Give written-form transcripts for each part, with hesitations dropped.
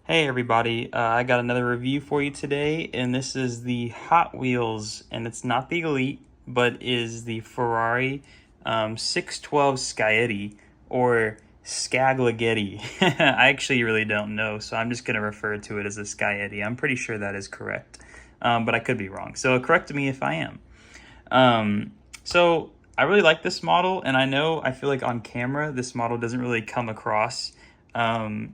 Hey everybody, I got another review for you today, and this is the Hot Wheels, and it's not the Elite, but is the Ferrari 612 Scaglietti, or Scaglietti. I actually really don't know, so I'm just going to refer to it as a Scaglietti. I'm pretty sure that is correct, but I could be wrong, so correct me if I am. So I really like this model, and I feel like on camera, this model doesn't really come across um,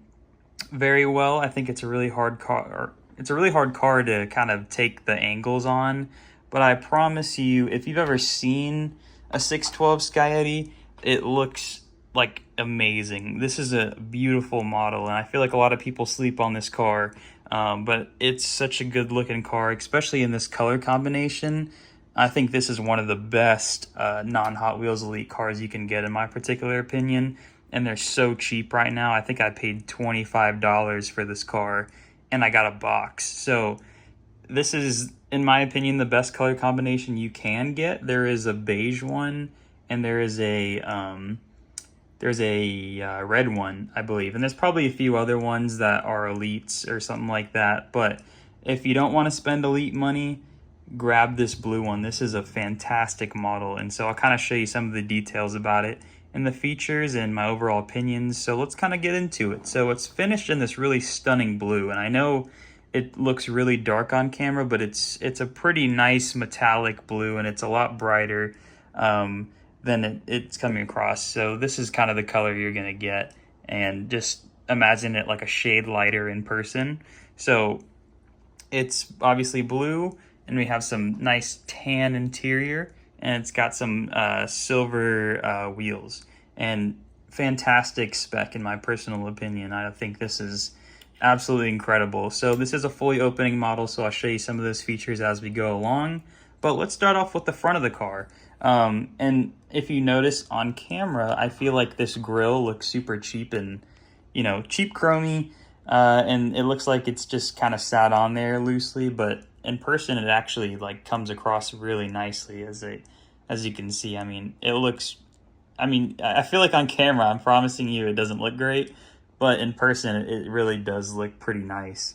very well. I think it's a really hard car. It's a really hard car to kind of take the angles on, but I promise you, if you've ever seen a 612 Scaglietti, it looks like amazing. This is a beautiful model, and I feel like a lot of people sleep on this car, but it's such a good looking car, especially in this color combination. I think this is one of the best non-Hot Wheels Elite cars you can get, in my particular opinion. And they're so cheap right now. I think I paid $25 for this car, and I got a box. So this is, in my opinion, the best color combination you can get. There is a beige one, and there's a red one, I believe, and there's probably a few other ones that are elites or something like that. But if you don't want to spend elite money, grab this blue one. This is a fantastic model, and so I'll kind of show you some of the details about it and the features and my overall opinions. So let's kind of get into it. So it's finished in this really stunning blue, and I know it looks really dark on camera, but it's a pretty nice metallic blue, and it's a lot brighter than it's coming across. So this is kind of the color you're gonna get, and just imagine it like a shade lighter in person. So it's obviously blue, and we have some nice tan interior, and it's got some silver wheels, and fantastic spec in my personal opinion. I think this is absolutely incredible. So this is a fully opening model, so I'll show you some of those features as we go along. But let's start off with the front of the car. And if you notice on camera, I feel like this grille looks super cheap and, cheap chromey. And it looks like it's just kind of sat on there loosely, but in person it actually like comes across really nicely as you can see. I feel like on camera, I'm promising you it doesn't look great, but in person it really does look pretty nice.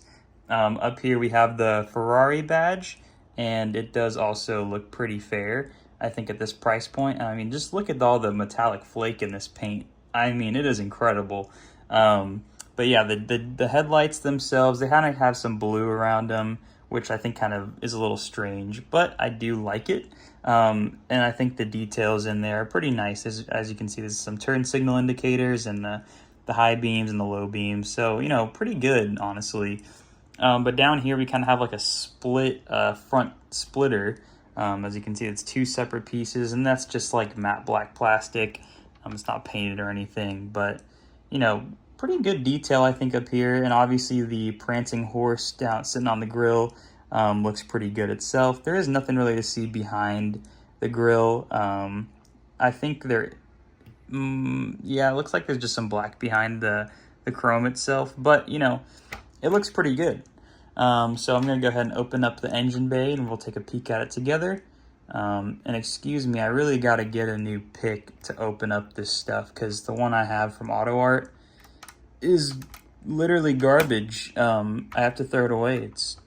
Up here we have the Ferrari badge, and it does also look pretty fair, I think, at this price point. Just look at all the metallic flake in this paint. It is incredible. But yeah, the headlights themselves, they kind of have some blue around them, which I think kind of is a little strange, but I do like it. And I think the details in there are pretty nice. As you can see, there's some turn signal indicators and the high beams and the low beams. So, pretty good, honestly. But down here, we kind of have like a split front splitter. As you can see, it's two separate pieces, and that's just like matte black plastic. It's not painted or anything, but, pretty good detail, I think, up here. And obviously the prancing horse down sitting on the grill looks pretty good itself. There is nothing really to see behind the grill. I think yeah, it looks like there's just some black behind the chrome itself, but it looks pretty good. So I'm gonna go ahead and open up the engine bay, and we'll take a peek at it together. And excuse me, I really got to get a new pick to open up this stuff, because the one I have from Auto Art is literally garbage. I have to throw it away. It's,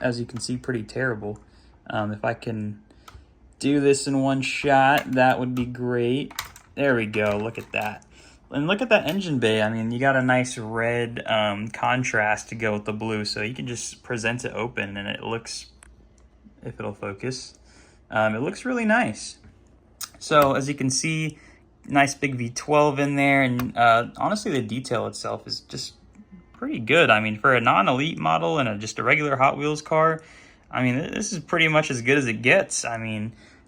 as you can see, pretty terrible. If I can do this in one shot, that would be great. There we go. Look at that. And look at that engine bay. You got a nice red contrast to go with the blue, so you can just present it open, and it looks, if it'll focus, it looks really nice. So as you can see, nice big V12 in there, and honestly, the detail itself is just pretty good. For a non-elite model and just a regular Hot Wheels car, this is pretty much as good as it gets.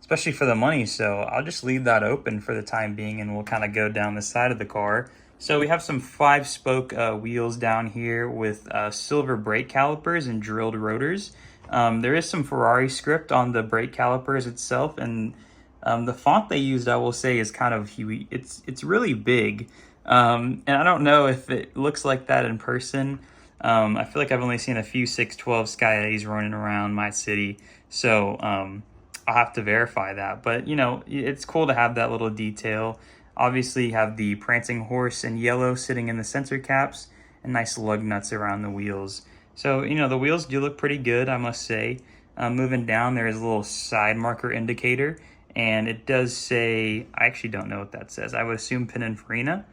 Especially for the money. So I'll just leave that open for the time being, and we'll kind of go down the side of the car. So we have some 5-spoke wheels down here with silver brake calipers and drilled rotors. There is some Ferrari script on the brake calipers itself, and the font they used, I will say, is kind of huge. It's really big, and I don't know if it looks like that in person. I feel like I've only seen a few 612 Scagliettis running around my city, so I'll have to verify that. But it's cool to have that little detail. Obviously, you have the prancing horse in yellow sitting in the sensor caps, and nice lug nuts around the wheels. So, you know, the wheels do look pretty good, I must say. Moving down, there is a little side marker indicator, and it does say, I actually don't know what that says. I would assume Pininfarina,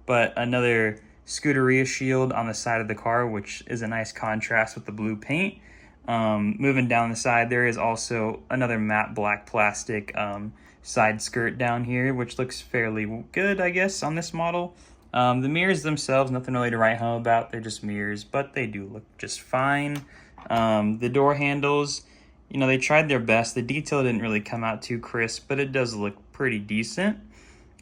but another Scuderia shield on the side of the car, which is a nice contrast with the blue paint. Moving down the side, there is also another matte black plastic side skirt down here, which looks fairly good, I guess, on this model. The mirrors themselves, nothing really to write home about. They're just mirrors, but they do look just fine. The door handles, you know, they tried their best. The detail didn't really come out too crisp, but it does look pretty decent.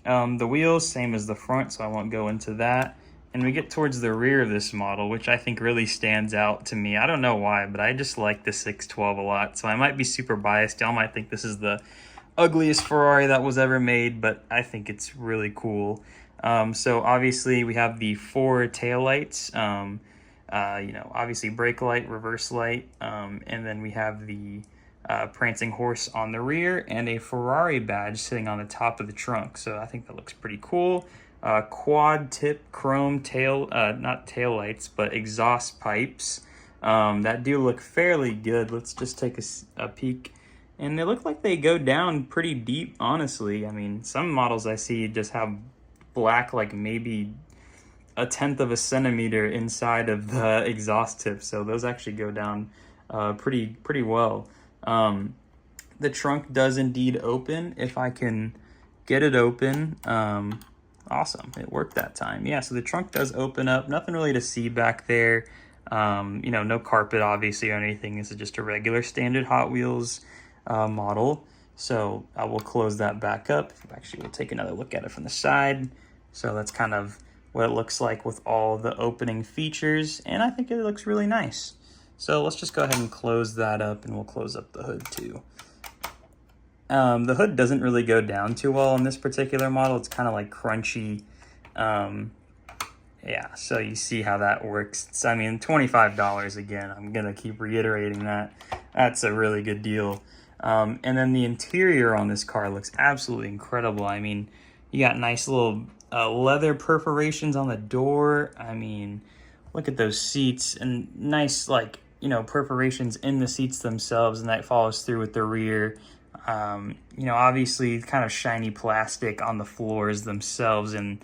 The wheels, same as the front, so I won't go into that. And we get towards the rear of this model, which I think really stands out to me. I don't know why, but I just like the 612 a lot, so I might be super biased. Y'all might think this is the ugliest Ferrari that was ever made, but I think it's really cool. So obviously we have the 4 taillights, you know, obviously brake light, reverse light, and then we have the prancing horse on the rear and a Ferrari badge sitting on the top of the trunk. So I think that looks pretty cool. Quad tip chrome tail, not tail lights, but exhaust pipes that do look fairly good. Let's just take a peek. And they look like they go down pretty deep, honestly. I mean, some models I see just have black, like maybe 1/10 of a centimeter inside of the exhaust tip. So those actually go down pretty well. The trunk does indeed open. If I can get it open, awesome, it worked that time. Yeah, so the trunk does open up. Nothing really to see back there. You know, no carpet obviously or anything. This is just a regular standard Hot Wheels model. So I will close that back up. Actually, we'll take another look at it from the side. So that's kind of what it looks like with all the opening features, and I think it looks really nice. So let's just go ahead and close that up, and we'll close up the hood too. The hood doesn't really go down too well on this particular model. It's kind of like crunchy. Yeah, so you see how that works. It's, I mean, $25 again. I'm gonna keep reiterating that. That's a really good deal. And then the interior on this car looks absolutely incredible. I mean, you got nice little leather perforations on the door. I mean, look at those seats, and nice, like, you know, perforations in the seats themselves, and that follows through with the rear. You know, obviously kind of shiny plastic on the floors themselves, and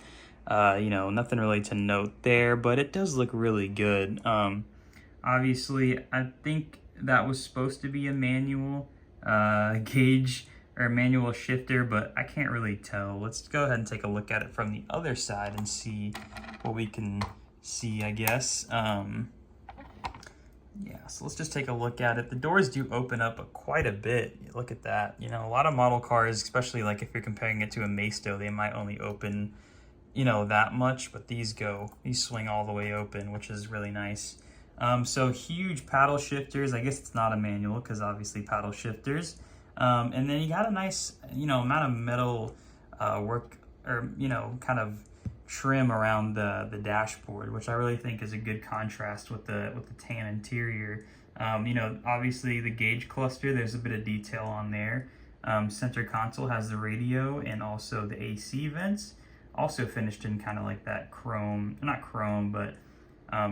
you know, nothing really to note there, but it does look really good. Obviously, I think that was supposed to be a manual gauge or manual shifter, but I can't really tell. Let's go ahead and take a look at it from the other side and see what we can see, I guess. Yeah, so let's just take a look at it. The doors do open up quite a bit. Look at that. You know, a lot of model cars, especially like if you're comparing it to a Maisto, they might only open, you know, that much, but these swing all the way open, which is really nice. So huge paddle shifters. I guess it's not a manual because obviously paddle shifters. And then you got a nice, you know, amount of metal work, or, you know, kind of trim around the dashboard, which I really think is a good contrast with the tan interior. You know, obviously the gauge cluster, there's a bit of detail on there. Center console has the radio and also the AC vents, also finished in kind of like that chrome, not chrome, but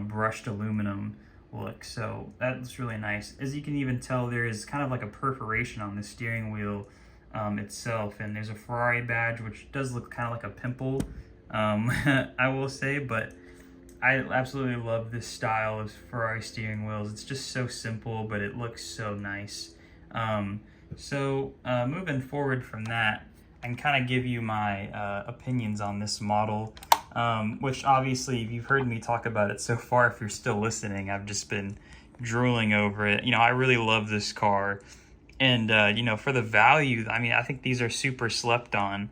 brushed aluminum look. So that's really nice. As you can even tell, there is kind of like a perforation on the steering wheel itself, and there's a Ferrari badge, which does look kind of like a pimple, I will say, but I absolutely love this style of Ferrari steering wheels. It's just so simple, but it looks so nice. Moving forward from that, I can kind of give you my opinions on this model, which obviously, if you've heard me talk about it so far, if you're still listening, I've just been drooling over it. You know, I really love this car, and you know, for the value, I mean, I think these are super slept on.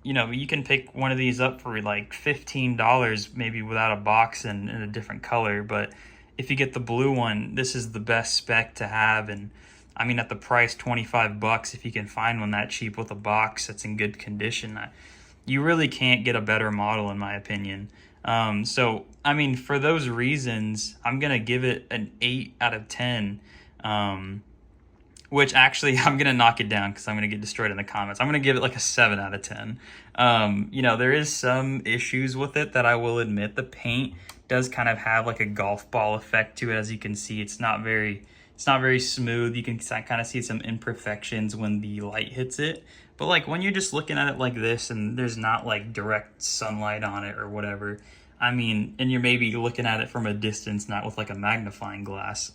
You know, you can pick one of these up for like $15, maybe without a box and in a different color, but if you get the blue one, this is the best spec to have. And I mean, at the price, $25, if you can find one that cheap with a box that's in good condition, you really can't get a better model, in my opinion. So, I mean, for those reasons, I'm going to give it an 8 out of 10. which actually I'm going to knock it down because I'm going to get destroyed in the comments. I'm going to give it like a 7 out of 10. You know, there is some issues with it that I will admit. The paint does kind of have like a golf ball effect to it. As you can see, it's not very smooth. You can kind of see some imperfections when the light hits it. But like when you're just looking at it like this and there's not like direct sunlight on it or whatever, I mean, and you're maybe looking at it from a distance, not with like a magnifying glass,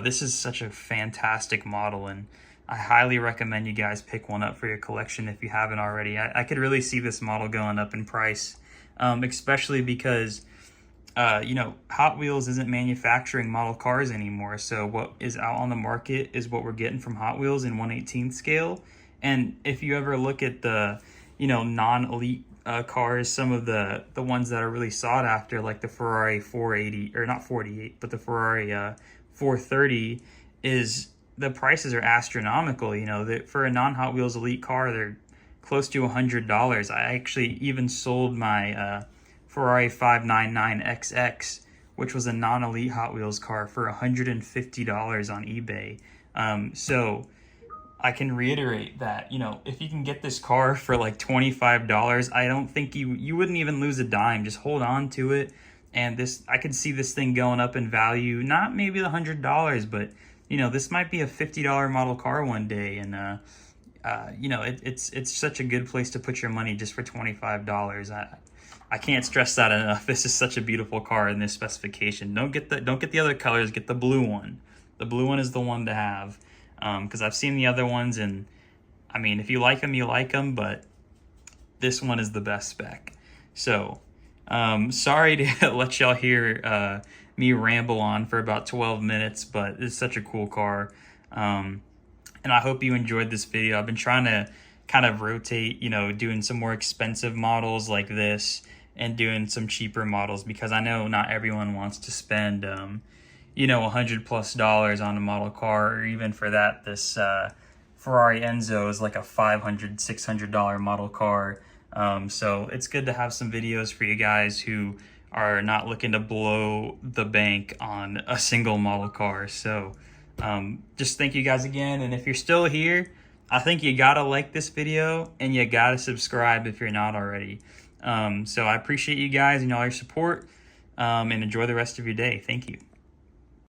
this is such a fantastic model, and I highly recommend you guys pick one up for your collection if you haven't already. I could really see this model going up in price, especially because you know, Hot Wheels isn't manufacturing model cars anymore. So what is out on the market is what we're getting from Hot Wheels in 1/18 scale. And if you ever look at the, you know, non-elite cars, some of the ones that are really sought after, like the Ferrari 480, or not 48, but the Ferrari 430, is the prices are astronomical. You know, for a non-Hot Wheels elite car, they're close to $100. I actually even sold my Ferrari 599XX, which was a non-elite Hot Wheels car, for $150 on eBay. So I can reiterate that, you know, if you can get this car for like $25, I don't think you wouldn't even lose a dime. Just hold on to it. And this, I could see this thing going up in value, not maybe $100, but you know, this might be a $50 model car one day. And you know, it's such a good place to put your money just for $25. I can't stress that enough. This is such a beautiful car in this specification. Don't get the other colors. Get the blue one. The blue one is the one to have. Because I've seen the other ones, and I mean, if you like them, you like them, but this one is the best spec. So, sorry to let y'all hear me ramble on for about 12 minutes, but it's such a cool car. And I hope you enjoyed this video. I've been trying to kind of rotate, you know, doing some more expensive models like this and doing some cheaper models, because I know not everyone wants to spend you know, $100+ on a model car, or even for that, this Ferrari Enzo is like a $500-600 model car. So it's good to have some videos for you guys who are not looking to blow the bank on a single model car. So just thank you guys again, and if you're still here, I think you gotta like this video and you gotta subscribe if you're not already. So I appreciate you guys and all your support, and enjoy the rest of your day. Thank you.